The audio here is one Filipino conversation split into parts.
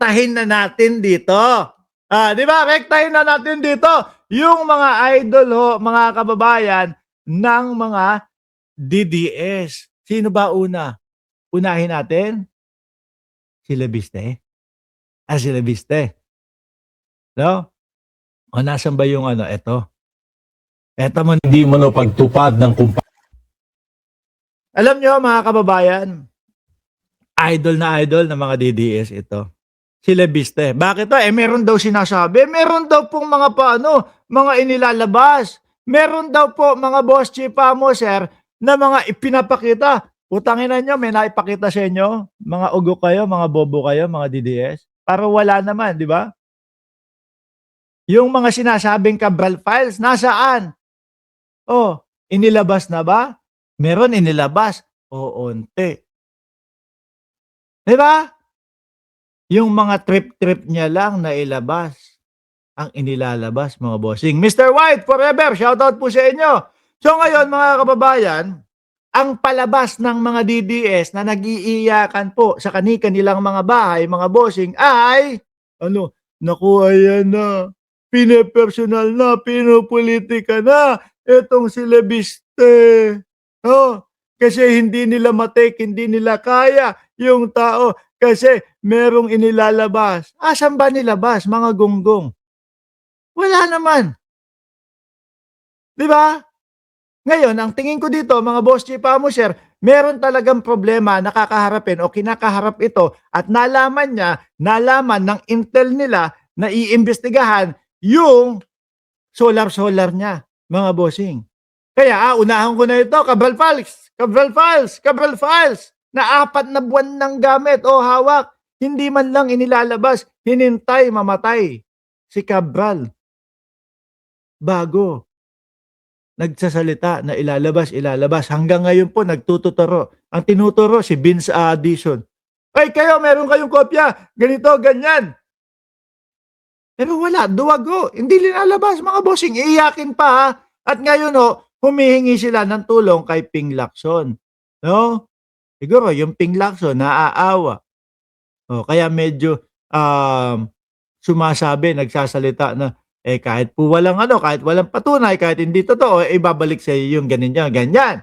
rektahin na natin dito. Di ba? Rektahin na natin dito yung mga idol ho, mga kababayan ng mga DDS. Sino ba una? Unahin natin? Si Lebiste. Si Lebiste. No? O nasan ba yung ano? Ito. Ito mo. Hindi mo pagtupad ng kumpanya. Alam nyo mga kababayan, idol na idol ng mga DDS ito. Si Lebiste. Bakit to? Meron daw sinasabi. Meron daw pong mga mga inilalabas. Meron daw po mga boss chief mo, sir, na mga ipinapakita. Utangin na nyo, may naipakita sa inyo. Mga ugo kayo, mga bobo kayo, mga DDS. Para wala naman, di ba? Yung mga sinasabing Cabral files, nasaan? Inilabas na ba? Meron inilabas. Onti. Di ba? Yung mga trip-trip niya lang na ilabas ang inilalabas, mga bossing. Mr. White, forever, shoutout po sa inyo. So ngayon, mga kababayan, ang palabas ng mga DDS na nag-iiyakan po sa kanilang mga bahay, mga bossing, ay, naku, ayan na, pinepersonal na, pinopolitika na, etong si Lebiste. Kasi hindi nila matake, hindi nila kaya yung tao kasi merong inilalabas. Asan ba nilabas, mga gonggong? Wala naman. Di ba? Ngayon, ang tingin ko dito, mga boss chief mo, sir, meron talagang problema na kakaharapin o kinakaharap ito at nalaman ng intel nila na iimbestigahan yung solar niya, mga bossing. Kaya, unahan ko na ito, Cabral Files, na 4 na buwan ng gamit o hawak, hindi man lang inilalabas, hinintay mamatay si Cabral bago nagsasalita na ilalabas. Hanggang ngayon po, nagtututuro. Ang tinuturo, si Vince Addison. Ay, kayo, meron kayong kopya. Ganito, ganyan. Pero wala, duwago. Hindi linalabas, mga bossing. Iiyakin pa, ha? At ngayon, humihingi sila ng tulong kay Ping Lacson. No? Siguro, yung Ping Lacson, naaawa. Kaya medyo nagsasalita na, kahit po kahit walang patunay, kahit hindi totoo, ibabalik sa iyo yung ganyan.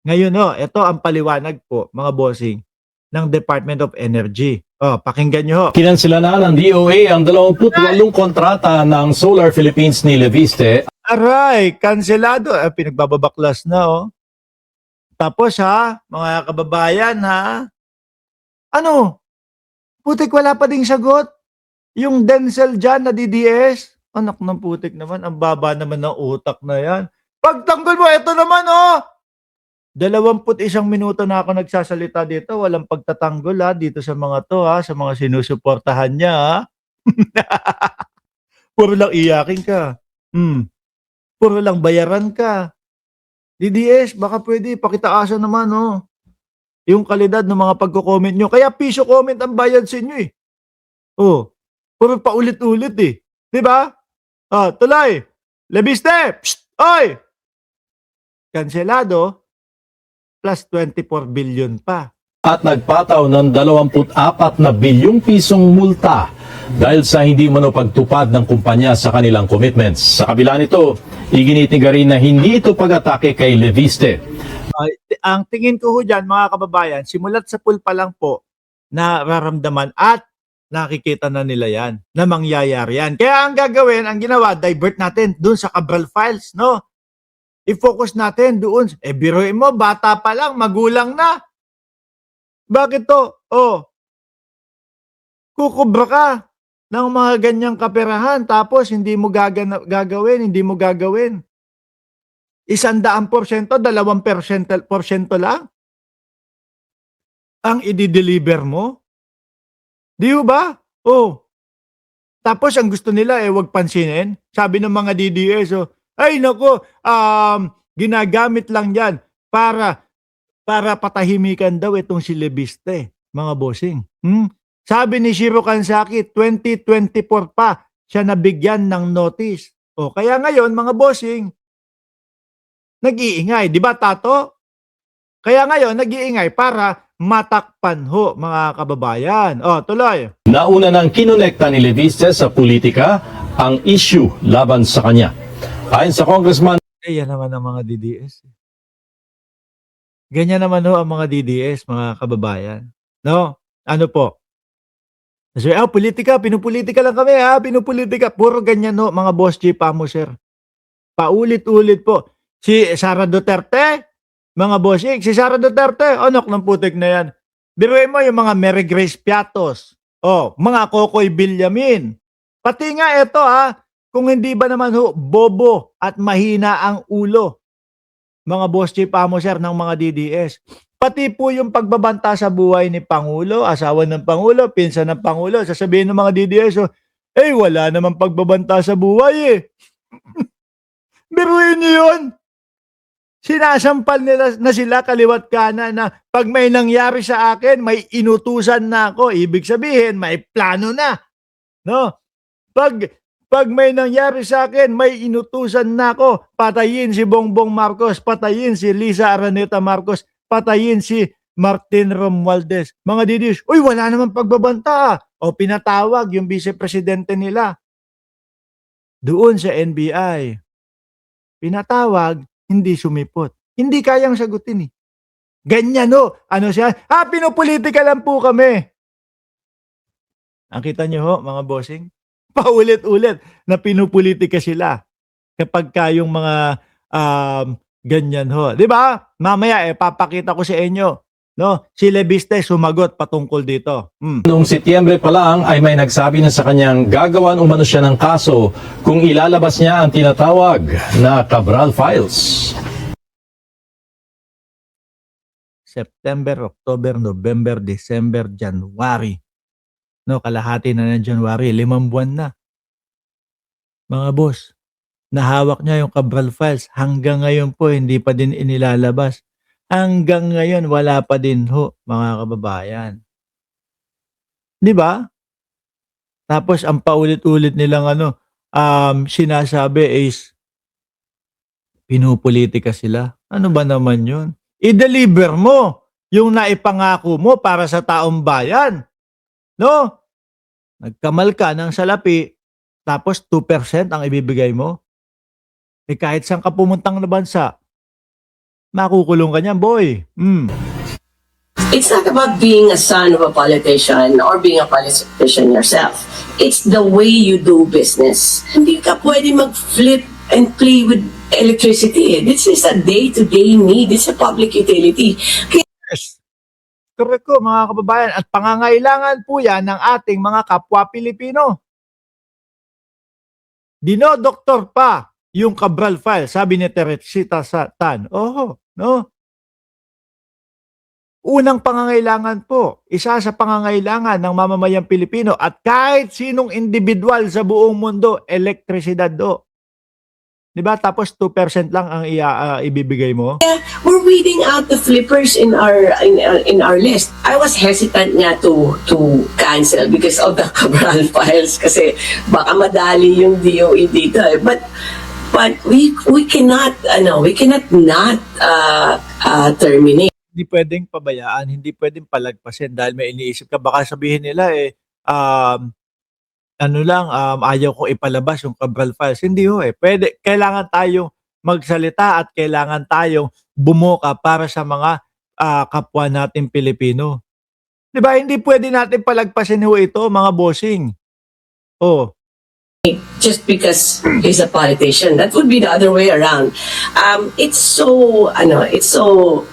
Ngayon, ito ang paliwanag po, mga bossing, ng Department of Energy. Pakinggan nyo. Kinansila na ng DOA ang 28 kontrata ng Solar Philippines ni Leviste. Aray, kanselado. Pinagbababaklas na, Tapos, mga kababayan, putik wala pa ding sagot. Yung Denzel dyan na DDS, anak ng putik naman, ang baba naman ng utak na yan. Pagtanggol mo, ito naman, 21 minuto na ako nagsasalita dito, walang pagtatanggol, dito sa mga to, sa mga sinusuportahan niya, Puro lang iyakin ka. Puro lang bayaran ka. DDS, baka pwede, pakitaasan naman, yung kalidad ng mga pagko-comment nyo. Kaya piso comment ang bayad sa inyo, puro paulit-ulit, Di ba? Tuloy. Lebiste, oy! Kanselado, plus 24 billion pa. At nagpataw ng 24 na bilyong pisong multa dahil sa hindi pagtupad ng kumpanya sa kanilang commitments. Sa kabila nito, iginitinga rin na hindi ito pag-atake kay Leviste. Ang tingin ko dyan, mga kababayan, simulat sa pool pa lang po, nararamdaman at nakikita na nila yan, na mangyayari yan. Kaya ang gagawin, ang ginawa, divert natin dun sa Cabral Files, no? I-focus natin doon. Biruin mo, bata pa lang, magulang na. Bakit to? Kukubra ka ng mga ganyang kaperahan, tapos hindi mo gagawin. 100%, 2% lang ang i-deliver mo. Di ba? Tapos ang gusto nila wag pansinin. Sabi ng mga DDS, ay nako, ginagamit lang yan para patahimikan daw itong si Leviste, mga bossing. Sabi ni Shiro Kansaki, 2024 pa siya nabigyan ng notice. Kaya ngayon, mga bossing, nag-iingay. Di ba, Tato? Kaya ngayon, nag-iingay para matakpan ho, mga kababayan. O, tuloy. Nauna nang kinonekta ni Leviste sa politika ang issue laban sa kanya. Ayon sa Congressman Yan naman ang mga DDS. Ganyan naman ho ang mga DDS, mga kababayan. No? Ano po? So, politika, pinupolitika lang kami pinupolitika. Puro ganyan ho, mga boss G Pamuser. Paulit-ulit po. Si Sara Duterte, mga bossing, si Sara Duterte, anok ng putik na yan. Biruin mo yung mga Mary Grace Piatos, mga Kokoy Villamin. Pati nga ito kung hindi ba naman ho, bobo at mahina ang ulo, mga boss chief Pamuser ng mga DDS. Pati po yung pagbabanta sa buhay ni Pangulo, asawa ng Pangulo, pinsan ng Pangulo, sasabihin ng mga DDS, wala naman pagbabanta sa buhay Biruin niyo yun. Sinasampal nila na sila kaliwat kanan na pag may nangyari sa akin, may inutusan na ako. Ibig sabihin, may plano na. No? Pag may nangyari sa akin, may inutusan na ako. Patayin si Bongbong Marcos, patayin si Lisa Araneta Marcos, patayin si Martin Romualdez. Mga didis, wala naman pagbabanta. O pinatawag yung vice-presidente nila doon sa NBI. Pinatawag, hindi sumipot. Hindi kayang sagutin Ganyan Ano siya? Pinupolitika lang po kami. Nakita niyo ho, mga bossing? Paulit-ulit na pinupolitika sila. Kapag kayong mga ganyan ho. Di ba? Mamaya papakita ko sa inyo. No? Si Leviste sumagot patungkol dito. Noong Setyembre pa lang ay may nagsabi na sa kanyang gagawan umano siya ng kaso kung ilalabas niya ang tinatawag na Cabral Files. September, October, November, December, January. No, kalahati na ng January, 5 buwan na. Mga boss, nahawak niya yung Cabral Files. Hanggang ngayon po, hindi pa din inilalabas. Hanggang ngayon, wala pa din ho, mga kababayan. Di ba? Tapos, ang paulit-ulit nilang sinasabi is, pinupolitika sila. Ano ba naman yun? I-deliver mo yung naipangako mo para sa taong bayan. No? Nagkamal ka ng salapi, tapos 2% ang ibibigay mo. Kahit saan ka pumuntang na bansa, makukulong ka niyan, boy. It's not about being a son of a politician or being a politician yourself. It's the way you do business. Hindi ka pwede mag-flip and play with electricity. This is a day-to-day need. It's a public utility. Yes. Correct ko, mga kababayan. At pangangailangan po yan ng ating mga kapwa Pilipino. Dinodoktor pa yung Cabral File, sabi ni Teresita Tan. No? Unang pangangailangan po, isa sa pangangailangan ng mamamayang Pilipino at kahit sinong individual sa buong mundo, elektrisidad Diba? Tapos 2% lang ang ibibigay mo. We're weeding out the flippers in our list. I was hesitant nga to cancel because of the Cabral Files kasi baka madali yung DOE dito But we cannot not terminate. Hindi pwedeng pabayaan, hindi pwedeng palagpasin dahil may iniisip ka. Baka sabihin nila ayaw ko ipalabas yung Cabral Files. Hindi pwede. Kailangan tayong magsalita at kailangan tayong bumuka para sa mga kapwa natin Pilipino. Diba? Hindi pwede natin palagpasin ito, mga bossing. Just because he's a politician. That would be the other way around. It's so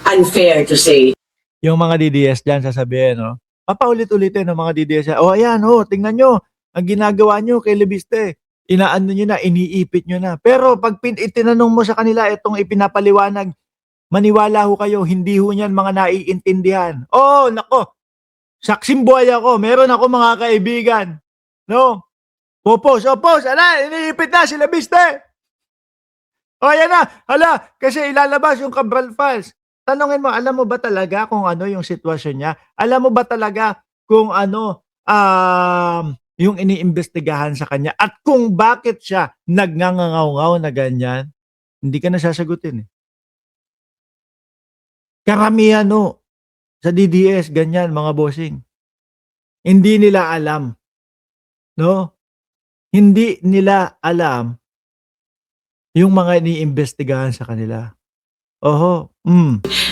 unfair to say. Yung mga DDS dyan sasabihin, papaulit-ulitin ng mga DDS. Ayan, tingnan nyo, ang ginagawa nyo kay Leviste. Inaano nyo na, iniipit nyo na. Pero pag itinanong mo sa kanila itong ipinapaliwanag, maniwala kayo, hindi niyan mga naiintindihan. Nako, saksim buhay ako, meron ako mga kaibigan. No? Opos, iniipit na si Leviste. Ayan na, kasi ilalabas yung Cabral Files. Tanungin mo, alam mo ba talaga kung ano yung sitwasyon niya? Alam mo ba talaga kung ano yung iniimbestigahan sa kanya at kung bakit siya nagngangangaw na ganyan? Hindi ka na sasagutin Karamihan Sa DDS, ganyan mga bossing. Hindi nila alam, no? Hindi nila alam yung mga iniimbestigahan sa kanila. Oho,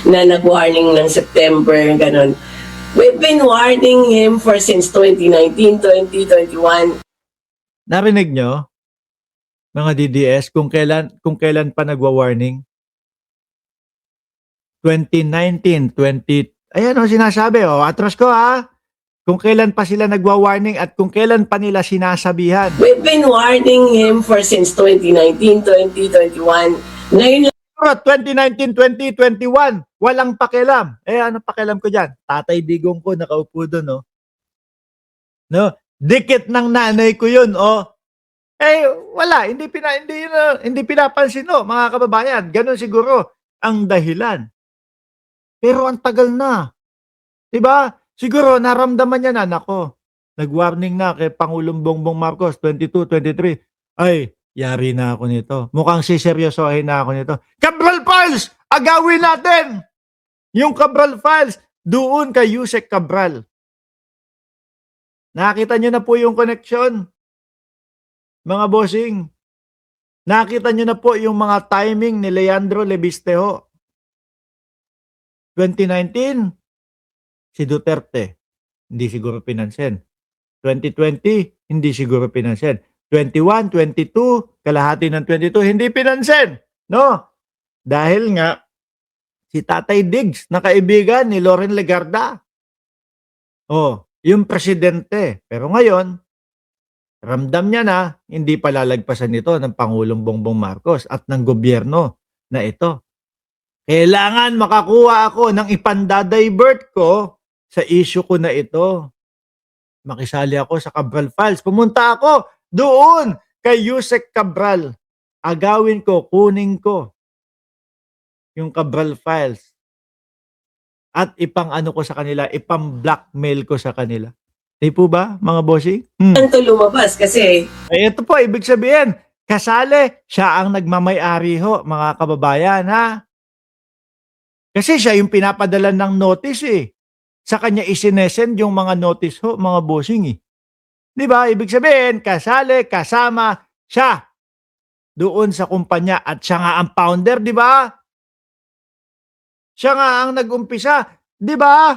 na nag-warning ng September, ganun. We've been warning him for since 2019, 2021. Narinig nyo, mga DDS, kung kailan pa nagwa-warning? 2019, ayan o, sinasabi o, atras ko ha. Kung kailan pa sila nagwa-warning at kung kailan pa nila sinasabihan. We've been warning him for since 2019, 2021. Ngayon Pero 2019, 2021, walang pakialam. Ano pakialam ko dyan? Tatay Digong ko nakaupo doon, no? No? Dikit ng nanay ko yun, oh. Wala, hindi pinapansin, no, mga kababayan. Ganun siguro ang dahilan. Pero ang tagal na. 'Di ba? Siguro naramdaman niya na, nako. Nag-warning na kay Pangulong Bongbong Marcos 22, 23. Ay, yari na ako nito. Mukhang siseryosohin na ako nito. Cabral Files! Agawin natin! Yung Cabral Files, doon kay Yusek Cabral. Nakita niyo na po yung connection, mga bossing. Nakita niyo na po yung mga timing ni Leandro Levistejo. 2019, si Duterte, hindi siguro pinansin. 2020, hindi siguro pinansin. 21, 22, kalahati ng 22, hindi pinansin. No? Dahil nga, si Tatay Diggs, na kaibigan ni Loren Legarda. Yung presidente. Pero ngayon, ramdam niya na, hindi palalagpasan ito ng Pangulong Bongbong Marcos at ng gobyerno na ito. Kailangan makakuha ako ng ipandadivert ko sa issue ko na ito. Makisali ako sa Cabral Files. Pumunta ako doon kay Yusek Cabral. Agawin ko, kunin ko yung Cabral Files. At ipang-ano ko sa kanila, ipang-blackmail ko sa kanila. Di po ba, mga bossing? ito lumabas kasi Ito po, ibig sabihin, kasali, siya ang nagmamay-ari ho, mga kababayan, ha? Kasi siya yung pinapadala ng notice, eh. Sa kanya isinesend yung mga notice ho, mga bossing, eh. Di ba? Ibig sabihin, kasali, kasama, siya doon sa kumpanya at siya nga ang founder, di ba? Siya nga ang nag-umpisa, di ba?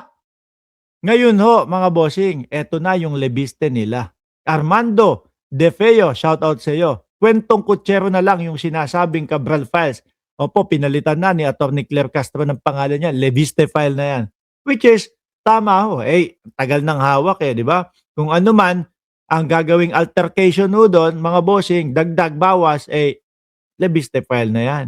Ngayon ho, mga bossing, eto na yung lebiste nila. Armando De Feo, shout out sa iyo. Kwentong kutsero na lang yung sinasabing Cabral Files. Opo, pinalitan na ni Atty. Claire Castro ng pangalan niya. Lebiste file na yan. Which is, tama ho. Tagal ng hawak di ba? Kung ano man, ang gagawing altercation ho doon, mga bossing, dagdag bawas, lebiste file na yan.